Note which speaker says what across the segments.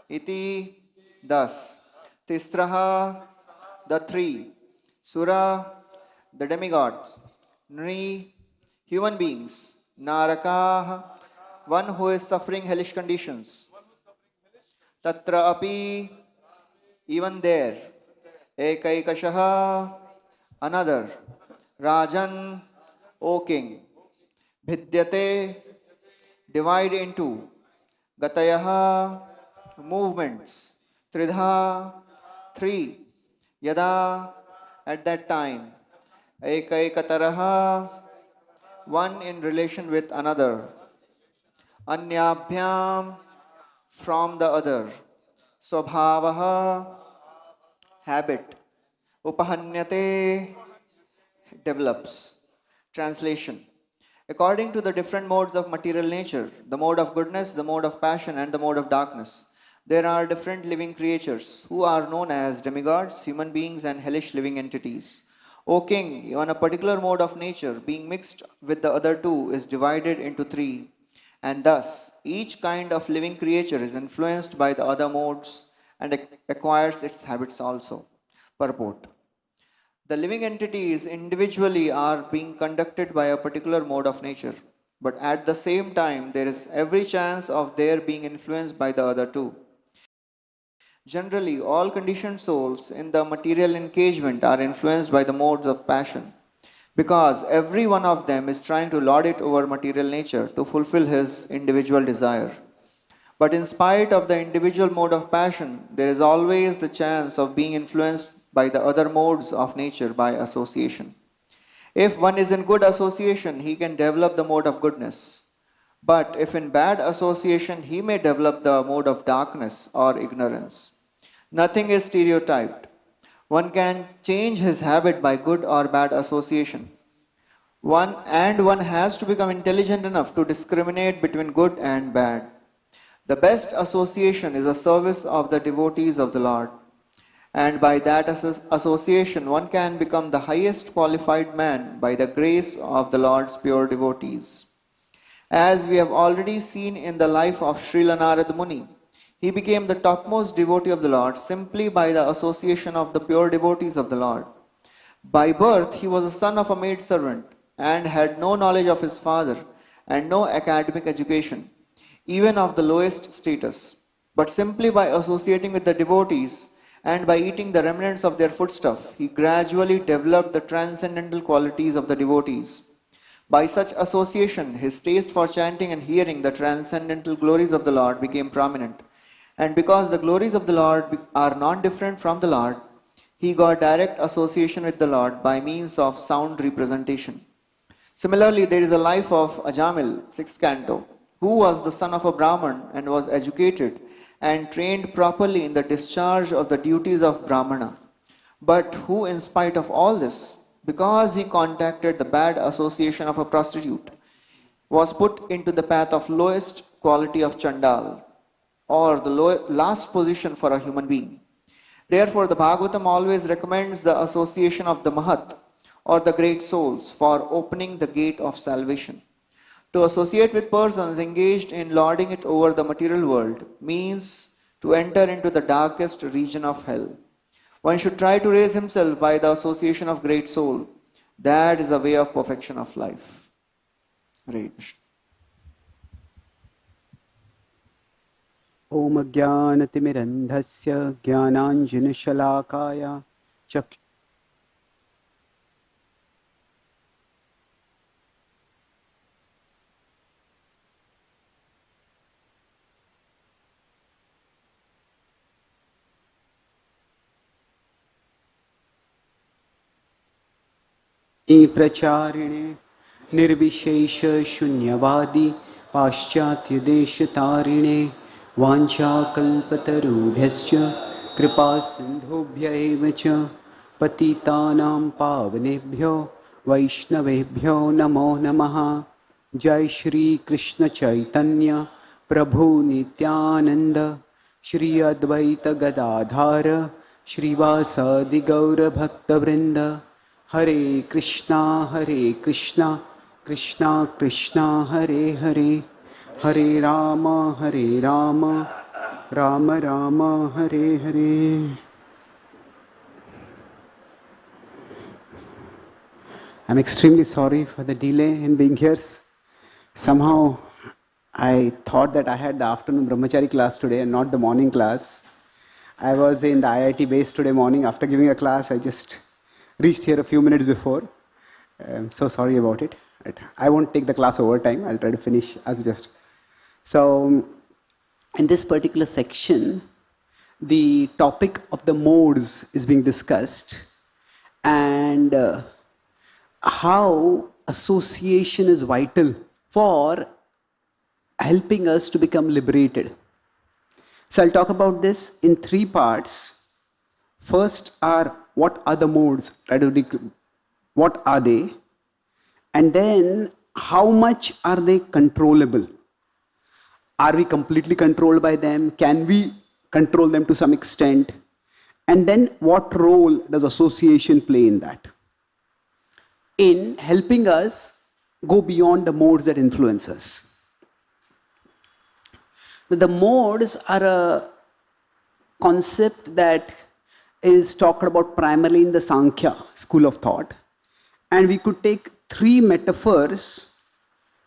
Speaker 1: iti, thus. Tisraha, the three. Sura, the demigods. Nri, human beings. Narakah, one who is suffering hellish conditions. Tatra api, even there. Ekaikashaha, another. Rajan, O king. Bhidyate, divide into. Gatayaha, movements. Tridha, three. Yada, at that time. Ekaikataraha, one in relation with another. Anyabhyam, from the other. Swabhavaha, habit. Upahanyate, develops. Translation. According to the different modes of material nature, the mode of goodness, the mode of passion, and the mode of darkness, there are different living creatures who are known as demigods, human beings, and hellish living entities. O king, even a particular mode of nature, being mixed with the other two, is divided into three, and thus each kind of living creature is influenced by the other modes and acquires its habits also. Purport. The living entities individually are being conducted by a particular mode of nature, but at the same time, there is every chance of their being influenced by the other two. Generally, all conditioned souls in the material engagement are influenced by the modes of passion, because every one of them is trying to lord it over material nature to fulfill his individual desire. But in spite of the individual mode of passion, there is always the chance of being influenced by the other modes of nature by association. If one is in good association, he can develop the mode of goodness. But if in bad association, he may develop the mode of darkness or ignorance. Nothing is stereotyped. One can change his habit by good or bad association. One has to become intelligent enough to discriminate between good and bad. The best association is a service of the devotees of the Lord. And by that association, one can become the highest qualified man by the grace of the Lord's pure devotees. As we have already seen in the life of Srila Narad Muni, he became the topmost devotee of the Lord simply by the association of the pure devotees of the Lord. By birth, he was a son of a maidservant and had no knowledge of his father and no academic education, even of the lowest status. But simply by associating with the devotees, and by eating the remnants of their foodstuff, he gradually developed the transcendental qualities of the devotees. By such association, his taste for chanting and hearing the transcendental glories of the Lord became prominent. And because the glories of the Lord are non-different from the Lord, he got direct association with the Lord by means of sound representation. Similarly, there is a life of Ajamil, 6th canto, who was the son of a Brahman and was educated and trained properly in the discharge of the duties of Brahmana, but who in spite of all this, because he contacted the bad association of a prostitute, was put into the path of lowest quality of Chandal, or the last position for a human being. Therefore, the Bhagavatam always recommends the association of the Mahat, or the great souls, for opening the gate of salvation. To associate with persons engaged in lording it over the material world means to enter into the darkest region of hell. One should try to raise himself by the association of great soul. That is the way of perfection of life. Hare Krishna.
Speaker 2: Om Jnanatimirandhasya Jnananjanashalakaya Chak प्रचारिणे निर्विशेष शून्यवादी पाश्चात्य देश तारिणे वाञ्छाकल्पतरुभ्यश्च कृपा सिन्धुभ्य एव च पतितानां पावनेभ्यो वैष्णवेभ्यो नमो नमः। जय श्री कृष्ण चैतन्य प्रभु नित्यानंद श्री अद्वैत गदाधार श्रीवासादि गौर भक्तवृंद। हरे कृष्णा कृष्णा कृष्णा हरे हरे, हरे Ram Rama Rama Hare Hare. I'm extremely sorry for the delay in being here. Somehow I thought that I had the afternoon brahmachari class today and not the morning class. I was in the IIT base today morning. After giving a class, I just reached here a few minutes before. I'm so sorry about it. I won't take the class over time. I'll try to finish as just. So, in this particular section, the topic of the modes is being discussed, and how association is vital for helping us to become liberated. So I'll talk about this in 3 parts. First are what are the modes, what are they? And then how much are they controllable? Are we completely controlled by them? Can we control them to some extent? And then what role does association play in that? In helping us go beyond the modes that influence us. The modes are a concept that is talked about primarily in the Sankhya school of thought. And we could take 3 metaphors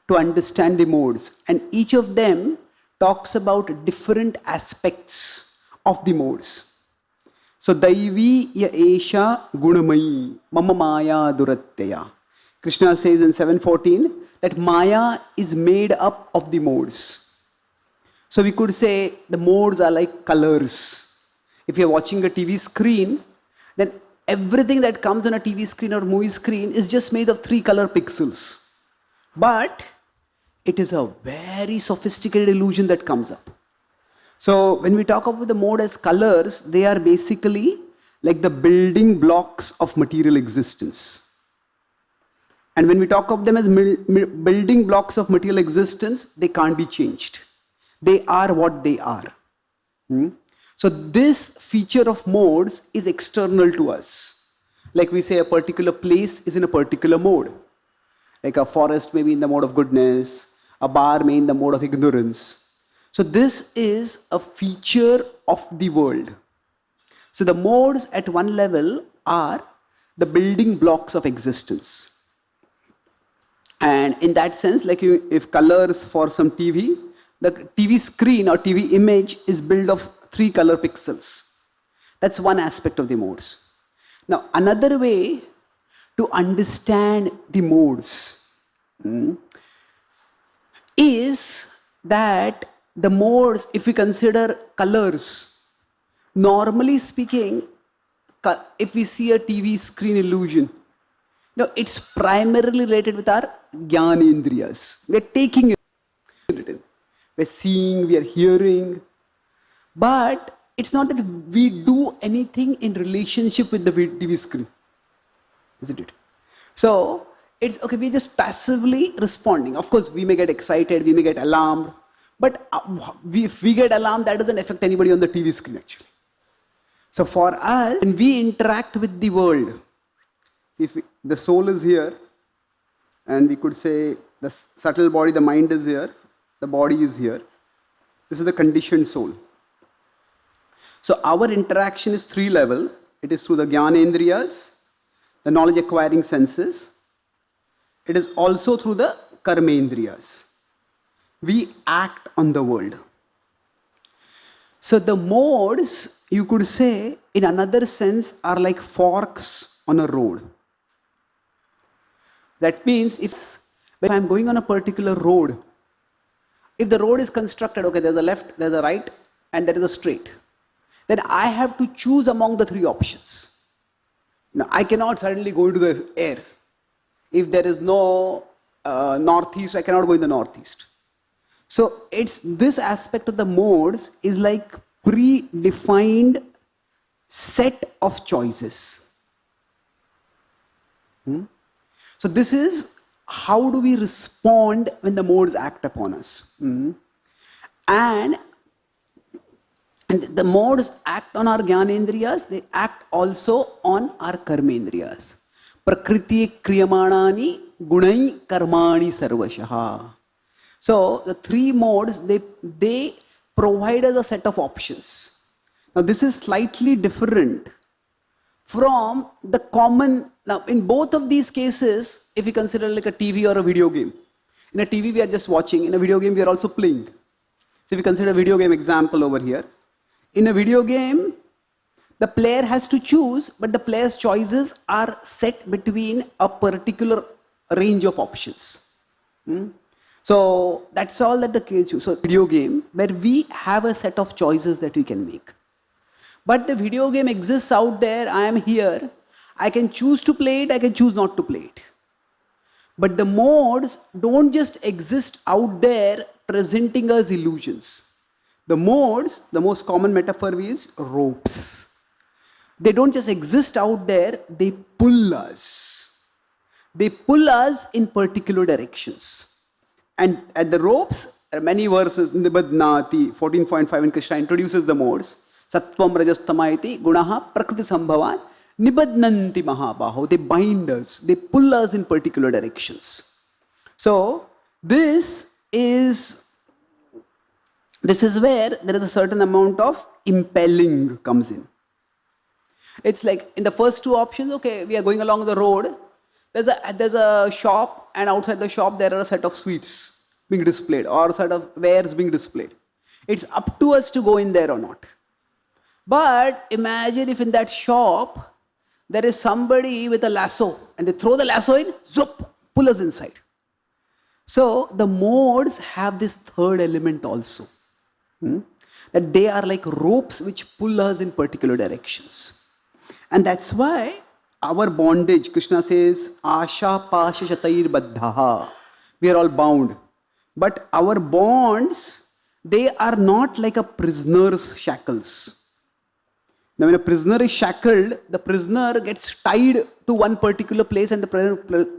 Speaker 2: to understand the modes. And each of them talks about different aspects of the modes. So, Daivi ya esha gunamayi mama maya duratyaya. Krishna says in 7:14 that Maya is made up of the modes. So we could say the modes are like colors. If you're watching a TV screen, then everything that comes on a TV screen or movie screen is just made of 3 color pixels. But it is a very sophisticated illusion that comes up. So when we talk about the mode as colors, they are basically like the building blocks of material existence. And when we talk of them as building blocks of material existence, they can't be changed. They are what they are. So this feature of modes is external to us. Like we say a particular place is in a particular mode. Like a forest may be in the mode of goodness, a bar may be in the mode of ignorance. So this is a feature of the world. So the modes at one level are the building blocks of existence. And in that sense, like if colors for some TV, the TV screen or TV image is built of 3 color pixels. That's one aspect of the modes. Now, another way to understand the modes is that the modes, if we consider colors, normally speaking, if we see a TV screen illusion, it's primarily related with our jnanendriyas. We are taking it in. We are seeing, we are hearing. But it's not that we do anything in relationship with the TV screen. Isn't it? So, it's okay, we're just passively responding. Of course, we may get excited, we may get alarmed. But if we get alarmed, that doesn't affect anybody on the TV screen actually. So for us, when we interact with the world, if the soul is here, and we could say the subtle body, the mind is here, the body is here. This is the conditioned soul. So our interaction is 3 level. It is through the jnanendriyas, the knowledge acquiring senses. It is also through the karmendriyas. We act on the world. So the modes, you could say, in another sense, are like forks on a road. That means if I'm going on a particular road, if the road is constructed, okay, there's a left, there's a right, and there is a straight, then I have to choose among the 3 options. Now, I cannot suddenly go into the air. If there is no northeast, I cannot go in the northeast. So it's this aspect of the modes is like predefined set of choices. So this is how do we respond when the modes act upon us. And the modes act on our jnanendriyas, they act also on our karmendriyas. Prakriti kriyamanani gunai karmani sarvashaha. So the 3 modes, they provide us a set of options. Now this is slightly different from the common. Now in both of these cases, if we consider like a TV or a video game, in a TV we are just watching, in a video game we are also playing. So if we consider a video game example over here, in a video game the player has to choose, but the player's choices are set between a particular range of options. So that's all that the case. So video game where we have a set of choices that we can make. But the video game exists out there, I am here, I can choose to play it, I can choose not to play it. But the modes don't just exist out there presenting us illusions. The modes, the most common metaphor is ropes. They don't just exist out there, they pull us. They pull us in particular directions. And at the ropes, there are many verses, Nibadnati, 14.5, when Krishna introduces the modes. Sattvam rajastamaiti gunaha prakriti sambhavan nibadnanti mahabaho. They bind us, they pull us in particular directions. So this is where there is a certain amount of impelling comes in. It's like in the first two options, okay, we are going along the road, there's a shop, and outside the shop there are a set of sweets being displayed or a set of wares being displayed. It's up to us to go in there or not. But imagine if in that shop there is somebody with a lasso and they throw the lasso in, zoop, pull us inside. So the modes have this third element also, that they are like ropes which pull us in particular directions. And that's why our bondage, Krishna says, Asha Pasha Shatair Baddhaha. We are all bound. But our bonds, they are not like a prisoner's shackles. Now when a prisoner is shackled, the prisoner gets tied to one particular place and the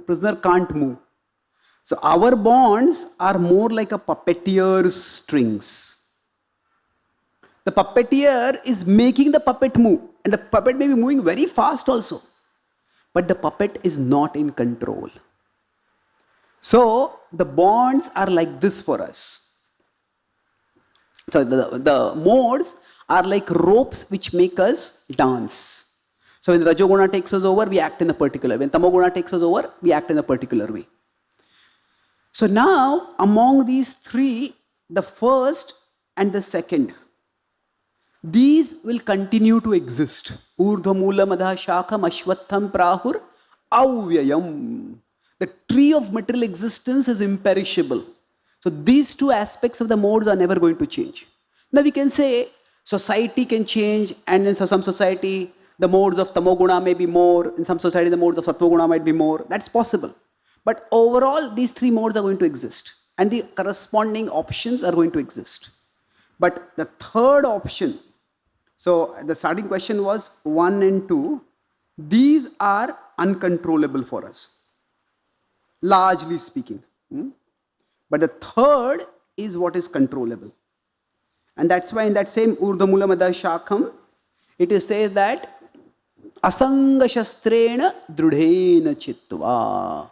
Speaker 2: prisoner can't move. So our bonds are more like a puppeteer's strings. The puppeteer is making the puppet move, and the puppet may be moving very fast also, but the puppet is not in control. So the bonds are like this for us. So the modes are like ropes which make us dance. So when Rajoguna takes us over, we act in a particular way. When Tamoguna takes us over, we act in a particular way. So now among these three, the first and the second, these will continue to exist. Urdhva Madha Shakam Ashwatham Prahur Avyayam. The tree of material existence is imperishable. So these two aspects of the modes are never going to change. Now we can say society can change, and in some society the modes of Tamoguna may be more, in some society the modes of Sattva-guna might be more. That's possible. But overall these three modes are going to exist and the corresponding options are going to exist. But the third option, so the starting question was 1 and 2, these are uncontrollable for us, largely speaking. But the third is what is controllable. And that's why in that same Urdhamula Madha Shakam, it says that Asanga Shastrena Drudhena Chitva.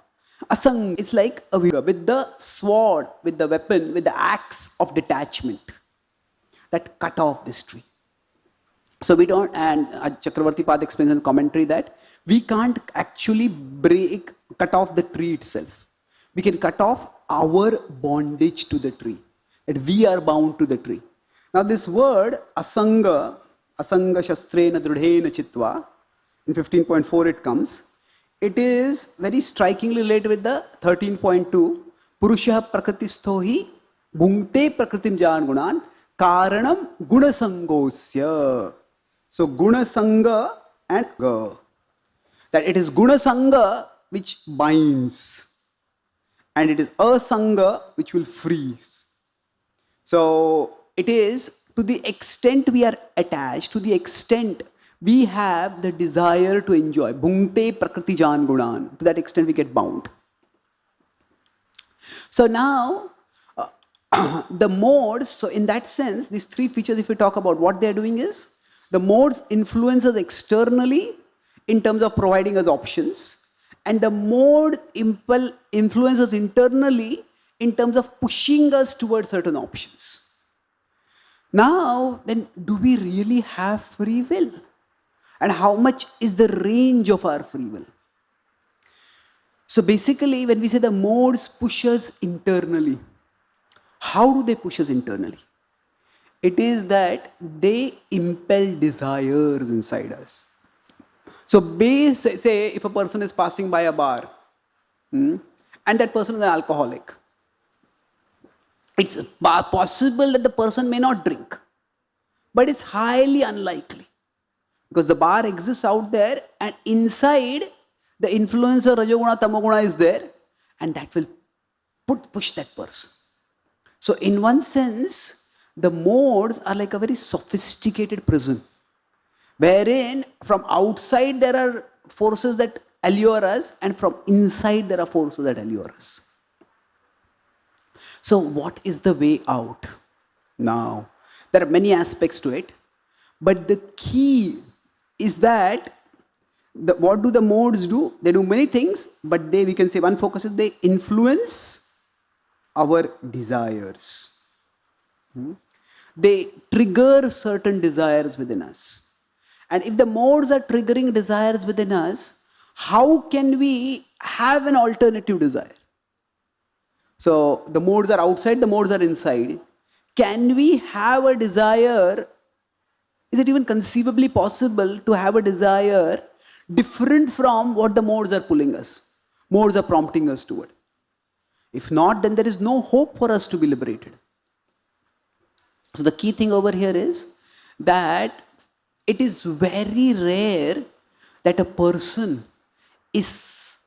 Speaker 2: Asang, it's like a with the sword, with the weapon, with the axe of detachment that cut off this tree. So we don't, and Chakravarti Pad explains in commentary that we can't actually cut off the tree itself. We can cut off our bondage to the tree, that we are bound to the tree. Now this word Asanga Shastrena Drudhena Chitva, in 15.4 it comes. It is very strikingly related with the 13.2, Purusha Prakritistohi Bhungte Prakritim Jan Gunan Karanam Gunasangosya. So Gunasanga and Ga. That it is Gunasanga which binds, and it is Asanga which will freeze. So it is to the extent we are attached, to the extent we have the desire to enjoy. Bhungte Prakriti Jan Gunan. To that extent we get bound. So now the modes, so in that sense, these three features, if we talk about what they are doing is, the modes influence us externally in terms of providing us options, and the mode influences internally in terms of pushing us towards certain options. Now, then, do we really have free will? And how much is the range of our free will? So basically, when we say the modes push us internally, how do they push us internally? It is that they impel desires inside us. So say if a person is passing by a bar, and that person is an alcoholic, it's possible that the person may not drink, but it's highly unlikely because the bar exists out there, and inside the influence of Rajoguna, Tamoguna is there, and that will push that person. So in one sense, the modes are like a very sophisticated prison, wherein from outside there are forces that allure us, and from inside there are forces that allure us. So what is the way out? Now, there are many aspects to it, but the key is that what do the modes do? They do many things, but we can say one focus is they influence our desires. They trigger certain desires within us. And if the modes are triggering desires within us, how can we have an alternative desire? So the modes are outside, the modes are inside. Can we have a desire? Is it even conceivably possible to have a desire different from what the modes are pulling us? Modes are prompting us toward. If not, then there is no hope for us to be liberated. So the key thing over here is that it is very rare that a person is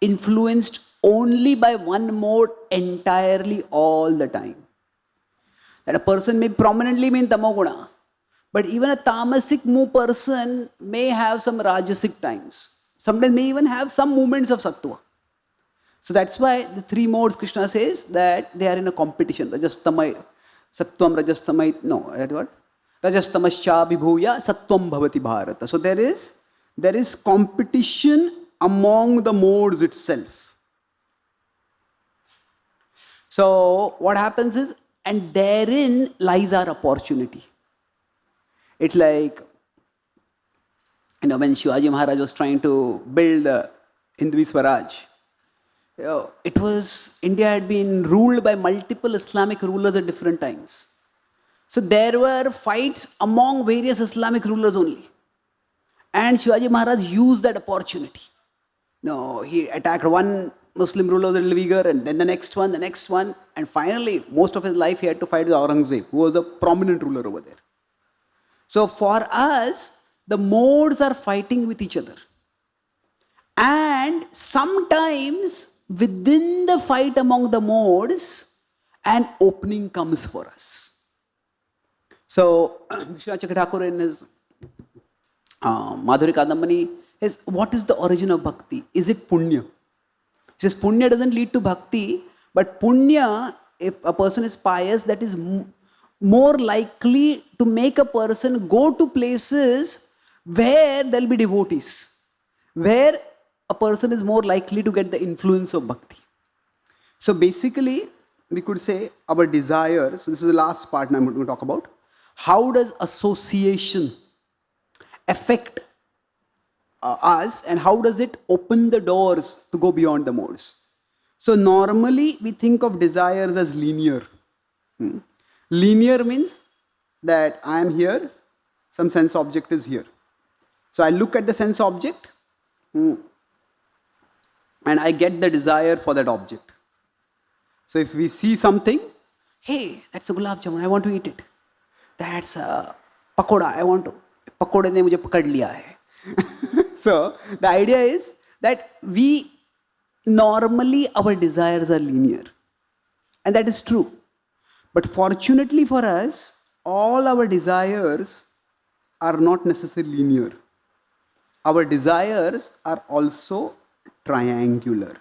Speaker 2: influenced only by one mode entirely all the time. That a person may prominently be in Tamoguna, but even a tamasic person may have some rajasic times. Sometimes may even have some movements of sattva. So that's why the three modes Krishna says that they are in a competition. Rajastamay, sattvam, rajastamay, no, that what? Rajastamascha vibhuya sattvam bhavati bharata. So there is competition among the modes itself. So what happens is, and therein lies our opportunity. It's like, when Shivaji Maharaj was trying to build Hindvi Swaraj, India had been ruled by multiple Islamic rulers at different times. So there were fights among various Islamic rulers only. And Shivaji Maharaj used that opportunity. He attacked one Muslim ruler, a little bigger, and then the next one, and finally, most of his life he had to fight with Aurangzeb, who was the prominent ruler over there. So for us, the modes are fighting with each other. And sometimes within the fight among the modes, an opening comes for us. So, Vishwanath Thakur in his Madhuri Kadambani is, what is the origin of bhakti? Is it punya? He says punya doesn't lead to bhakti, but punya, if a person is pious, that is more likely to make a person go to places where there will be devotees, where a person is more likely to get the influence of bhakti. So basically, we could say our desires, so this is the last part I'm going to talk about. How does association affect us, and how does it open the doors to go beyond the modes? So normally we think of desires as linear. Linear means that I am here, some sense object is here. So I look at the sense object and I get the desire for that object. So if we see something, hey, that's a gulab jamun, I want to eat it. That's a pakoda, I want to. Pakode ne mujhe pakad liya hai. So the idea is that normally our desires are linear. And that is true. But fortunately for us, all our desires are not necessarily linear. Our desires are also triangular.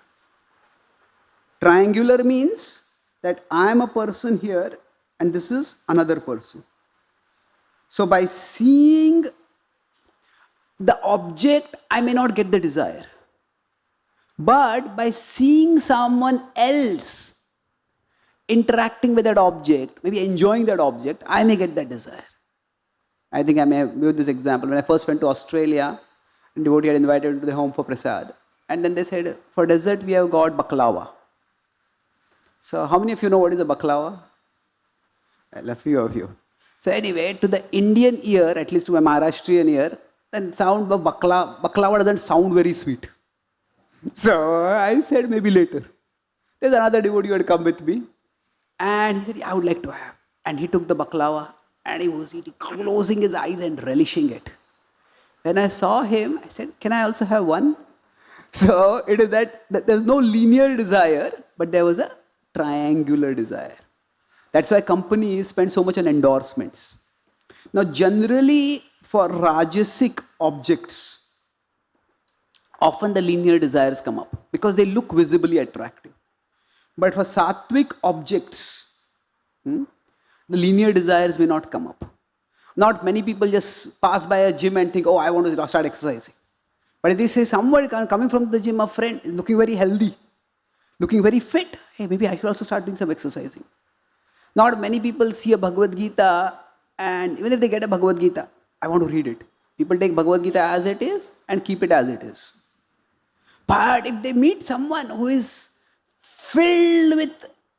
Speaker 2: Triangular means that I am a person here and this is another person. So by seeing the object, I may not get the desire. But by seeing someone else interacting with that object, maybe enjoying that object, I may get that desire. I think I may have used this example. When I first went to Australia, a devotee had invited me to the home for prasad. And then they said, for dessert, we have got baklava. So how many of you know what is a baklava? Well, a few of you. So anyway, to the Indian ear, at least to my Maharashtrian ear, the sound of baklava doesn't sound very sweet. So I said, maybe later. There's another devotee who had come with me. And he said, I would like to have. And he took the baklava and he was eating, closing his eyes and relishing it. When I saw him, I said, can I also have one? So it is that there's no linear desire, but there was a triangular desire. That's why companies spend so much on endorsements. Now generally for rajasic objects, often the linear desires come up because they look visibly attractive. But for sattvic objects, the linear desires may not come up. Not many people just pass by a gym and think, oh, I want to start exercising. But if they say someone coming from the gym, a friend is looking very healthy, looking very fit, hey, maybe I should also start doing some exercising. Not many people see a Bhagavad Gita, and even if they get a Bhagavad Gita, I want to read it. People take Bhagavad Gita as it is and keep it as it is. But if they meet someone who is filled with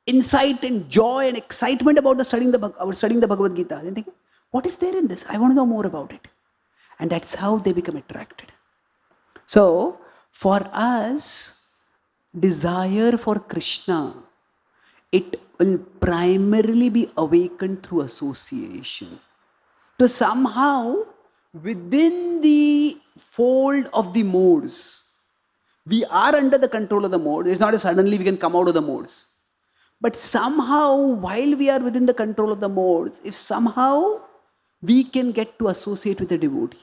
Speaker 2: insight and joy and excitement about studying the Bhagavad Gita, they think, what is there in this? I want to know more about it. And that's how they become attracted. So, for us, desire for Krishna, it will primarily be awakened through association. So somehow, within the fold of the modes, we are under the control of the modes. It's not as suddenly we can come out of the modes. But somehow, while we are within the control of the modes, if somehow we can get to associate with the devotee,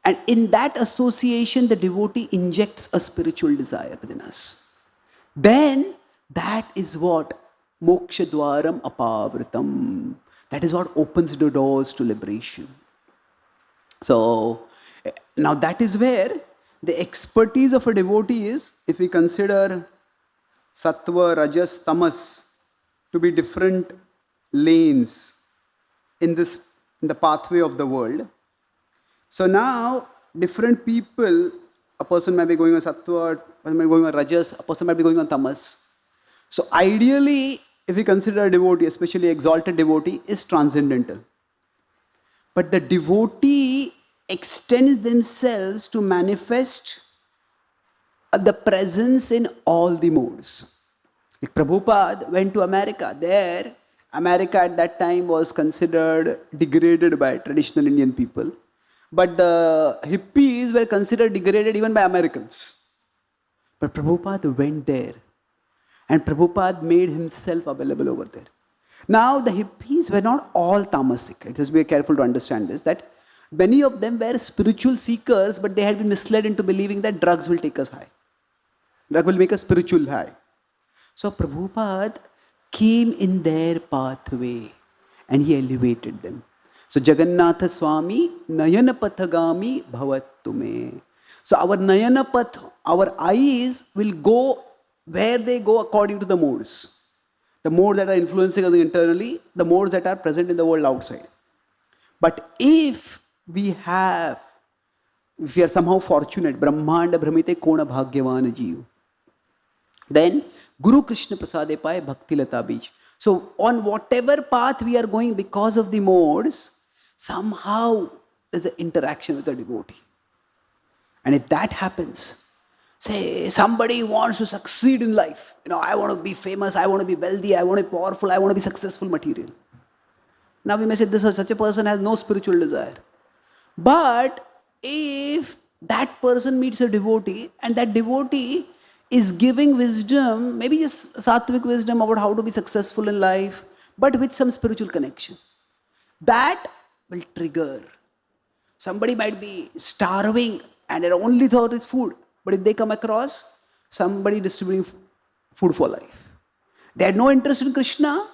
Speaker 2: and in that association, the devotee injects a spiritual desire within us, then that is what moksha dwaram apavritam. That is what opens the doors to liberation. So, now that is where the expertise of a devotee is, if we consider sattva, rajas, tamas to be different lanes in the pathway of the world. So now, different people, a person might be going on sattva, a person might be going on rajas, a person might be going on tamas. So ideally, if we consider a devotee, especially exalted devotee, is transcendental. But the devotee extends themselves to manifest the presence in all the modes. Like Prabhupada went to America. There, America at that time was considered degraded by traditional Indian people. But the hippies were considered degraded even by Americans. But Prabhupada went there. And Prabhupada made himself available over there. Now, the hippies were not all tamasic. Just be careful to understand this, that many of them were spiritual seekers, but they had been misled into believing that drugs will take us high. Drug will make us spiritual high. So, Prabhupada came in their pathway and he elevated them. So, Jagannatha Swami, Nayanapathagami Bhavattume. So, our Nayanapath, our eyes will go where they go according to the modes. The modes that are influencing us internally, the modes that are present in the world outside. But if we are somehow fortunate, Brahmanda Brahmite Kona Bhagyavan Jeev, then Guru Krishna Prasade Pai Bhakti Lata Bij. So on whatever path we are going because of the modes, somehow there's an interaction with the devotee. And if that happens, say somebody wants to succeed in life. I want to be famous, I want to be wealthy, I want to be powerful, I want to be successful material. Now we may say such a person has no spiritual desire. But if that person meets a devotee and that devotee is giving wisdom, maybe just sattvic wisdom about how to be successful in life, but with some spiritual connection, that will trigger. Somebody might be starving and their only thought is food. But if they come across somebody distributing food for life, they had no interest in Krishna,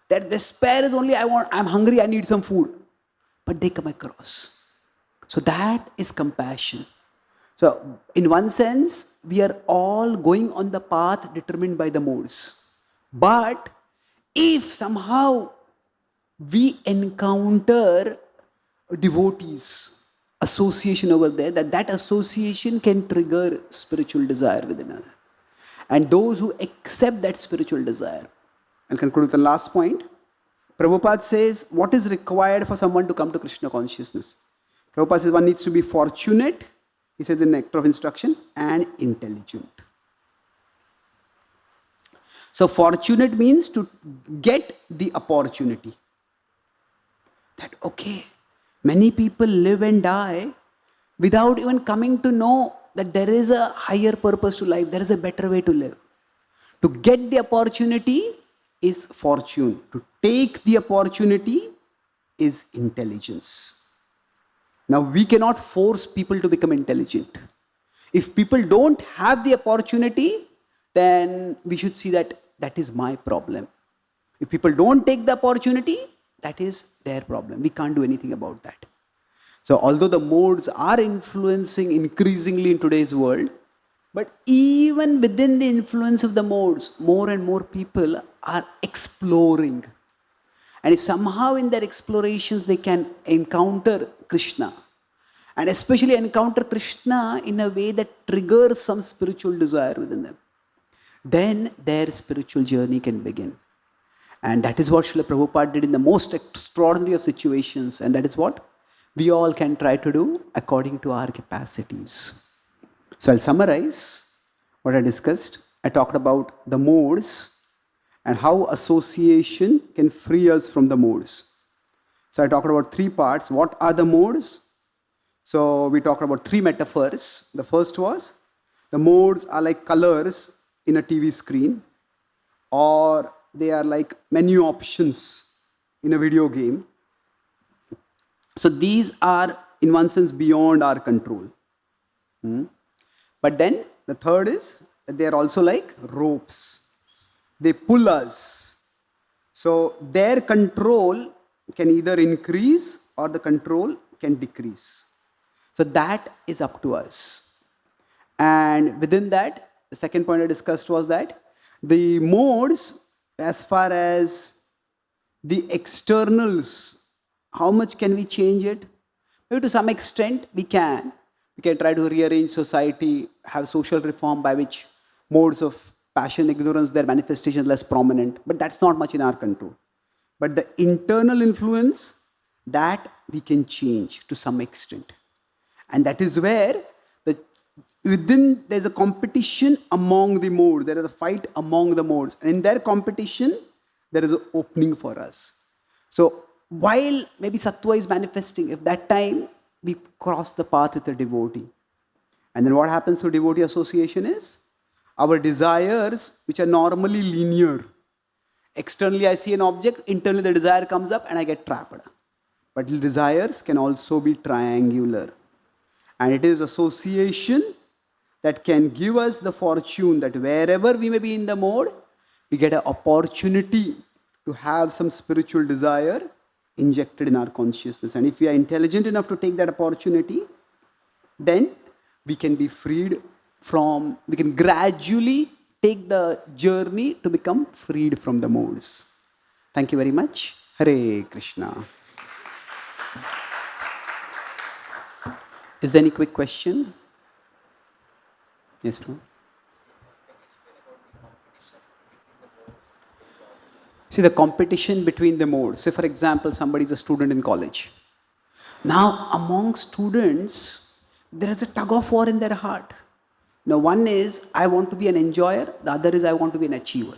Speaker 2: their despair is only, I'm hungry, I need some food. But they come across. So that is compassion. So in one sense, we are all going on the path determined by the modes. But if somehow we encounter devotees, association over there, that association can trigger spiritual desire within us. And those who accept that spiritual desire. I'll conclude with the last point. Prabhupada says, what is required for someone to come to Krishna consciousness? Prabhupada says one needs to be fortunate, he says in Nectar of Instruction, and intelligent. So fortunate means to get the opportunity. That okay, many people live and die without even coming to know that there is a higher purpose to life, there is a better way to live. To get the opportunity is fortune. To take the opportunity is intelligence. Now we cannot force people to become intelligent. If people don't have the opportunity, then we should see that that is my problem. If people don't take the opportunity, that is their problem. We can't do anything about that. So although the modes are influencing increasingly in today's world, but even within the influence of the modes, more and more people are exploring. And if somehow in their explorations they can encounter Krishna, and especially encounter Krishna in a way that triggers some spiritual desire within them, then their spiritual journey can begin. And that is what Srila Prabhupada did in the most extraordinary of situations, and that is what we all can try to do according to our capacities. So I'll summarize what I discussed. I talked about the modes and how association can free us from the modes. So I talked about three parts. What are the modes? So we talked about three metaphors. The first was the modes are like colors in a TV screen, or they are like menu options in a video game. So these are in one sense beyond our control. But then the third is that they are also like ropes. They pull us. So their control can either increase or the control can decrease. So that is up to us. And within that, the second point I discussed was that the modes, as far as the externals, how much can we change it? Maybe to some extent we can. We can try to rearrange society, have social reform by which modes of passion, ignorance, their manifestation less prominent. But that's not much in our control. But the internal influence, that we can change to some extent. And that is where there's a competition among the modes. There is a fight among the modes. And in their competition, there is an opening for us. So while maybe sattva is manifesting, if that time we cross the path with a devotee. And then what happens through devotee association is our desires, which are normally linear. Externally I see an object, internally the desire comes up and I get trapped. But desires can also be triangular. And it is association that can give us the fortune that wherever we may be in the mode, we get an opportunity to have some spiritual desire injected in our consciousness. And if we are intelligent enough to take that opportunity, then we can be freed from, we can gradually take the journey to become freed from the modes. Thank you very much. Hare Krishna. Is there any quick question? Yes, bro. See, the competition between the modes. Say, for example, somebody is a student in college. Now, among students, there is a tug of war in their heart. Now, one is, I want to be an enjoyer. The other is, I want to be an achiever.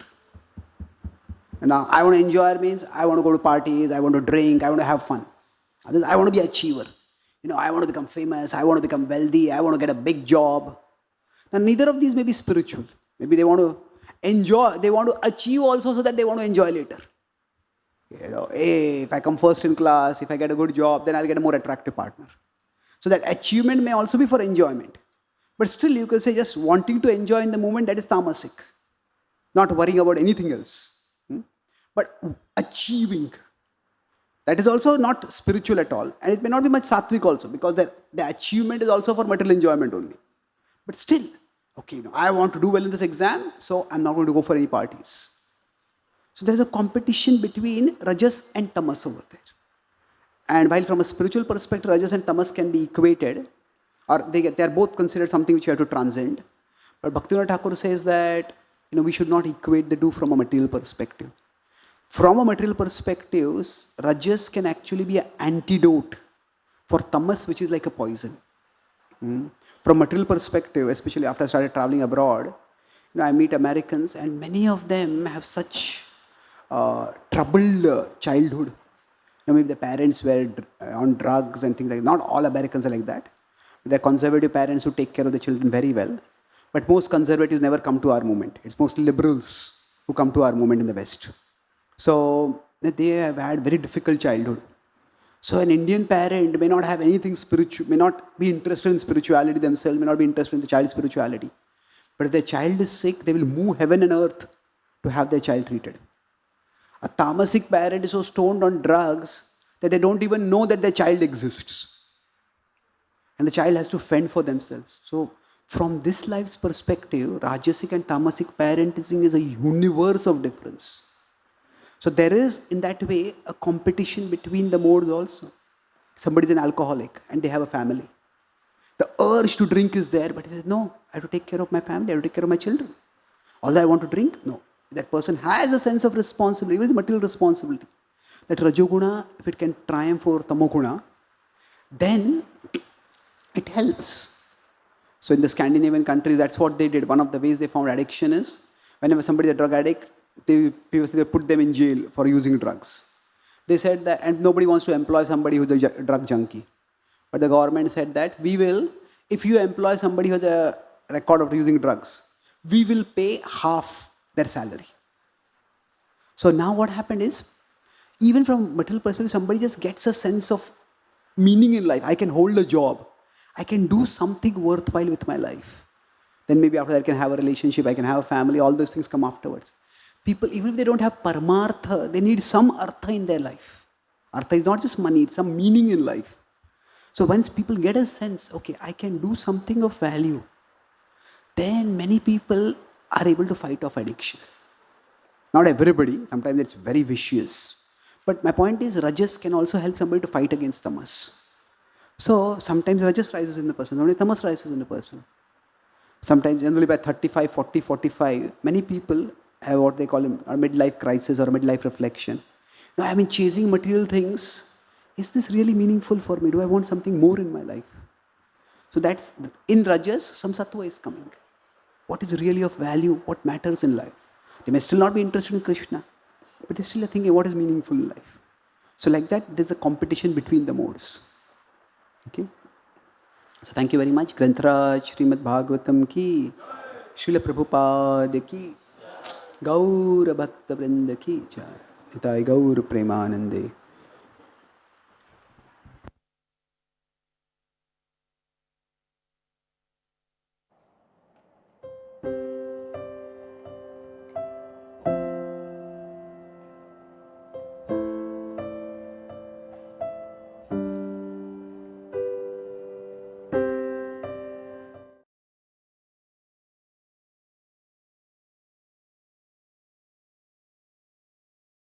Speaker 2: And now, I want to enjoy means, I want to go to parties, I want to drink, I want to have fun. Others, I want to be an achiever. I want to become famous, I want to become wealthy, I want to get a big job. Now, neither of these may be spiritual. Maybe they want to enjoy, they want to achieve also so that they want to enjoy later. Hey, if I come first in class, if I get a good job, then I'll get a more attractive partner. So that achievement may also be for enjoyment. But still, you can say just wanting to enjoy in the moment, that is tamasic. Not worrying about anything else. But achieving, that is also not spiritual at all. And it may not be much sattvic also, because the achievement is also for material enjoyment only. But still, okay, I want to do well in this exam, so I'm not going to go for any parties. So there is a competition between Rajas and Tamas over there. And while from a spiritual perspective, Rajas and Tamas can be equated, or they are both considered something which you have to transcend. But Bhaktivinoda Thakur says that we should not equate the two from a material perspective. From a material perspective, Rajas can actually be an antidote for Tamas, which is like a poison. From material perspective, especially after I started traveling abroad, I meet Americans, and many of them have such troubled childhood. Maybe the parents were on drugs and things like that. Not all Americans are like that. They're conservative parents who take care of the children very well. But most conservatives never come to our movement. It's mostly liberals who come to our movement in the West. So they have had very difficult childhood. So an Indian parent may not have anything spiritual, may not be interested in spirituality themselves, may not be interested in the child's spirituality. But if their child is sick, they will move heaven and earth to have their child treated. A tamasic parent is so stoned on drugs that they don't even know that their child exists. And the child has to fend for themselves. So from this life's perspective, Rajasic and Tamasic parenting is a universe of difference. So there is, in that way, a competition between the modes also. Somebody is an alcoholic and they have a family. The urge to drink is there, but he says, no, I have to take care of my family, I have to take care of my children. Although I want to drink, no. That person has a sense of responsibility, even material responsibility. That Rajoguna, if it can triumph over Tamoguna, then it helps. So in the Scandinavian countries, that's what they did. One of the ways they found addiction is, whenever somebody is a drug addict, they put them in jail for using drugs. They said that, and nobody wants to employ somebody who's a drug junkie. But the government said that, we will, if you employ somebody who has a record of using drugs, we will pay half their salary. So now what happened is, even from material perspective, somebody just gets a sense of meaning in life. I can hold a job. I can do something worthwhile with my life. Then maybe after that I can have a relationship, I can have a family, all those things come afterwards. People, even if they don't have paramartha, they need some artha in their life. Artha is not just money, it's some meaning in life. So once people get a sense, okay, I can do something of value, then many people are able to fight off addiction. Not everybody, sometimes it's very vicious. But my point is, Rajas can also help somebody to fight against Tamas. So sometimes Rajas rises in the person, sometimes Tamas rises in the person. Sometimes, generally by 35, 40, 45, many people have what they call a midlife crisis or a midlife reflection. Now I've been chasing material things. Is this really meaningful for me? Do I want something more in my life? So that's, in Rajas, some sattva is coming. What is really of value? What matters in life? They may still not be interested in Krishna, but they're still thinking what is meaningful in life. So like that, there's a competition between the modes. Okay? So thank you very much. Grantharaj, Srimad Bhagavatam ki, Srila Prabhupada ki, Gaura Bhakta Vrinda ki, Itai Gaur Premanande.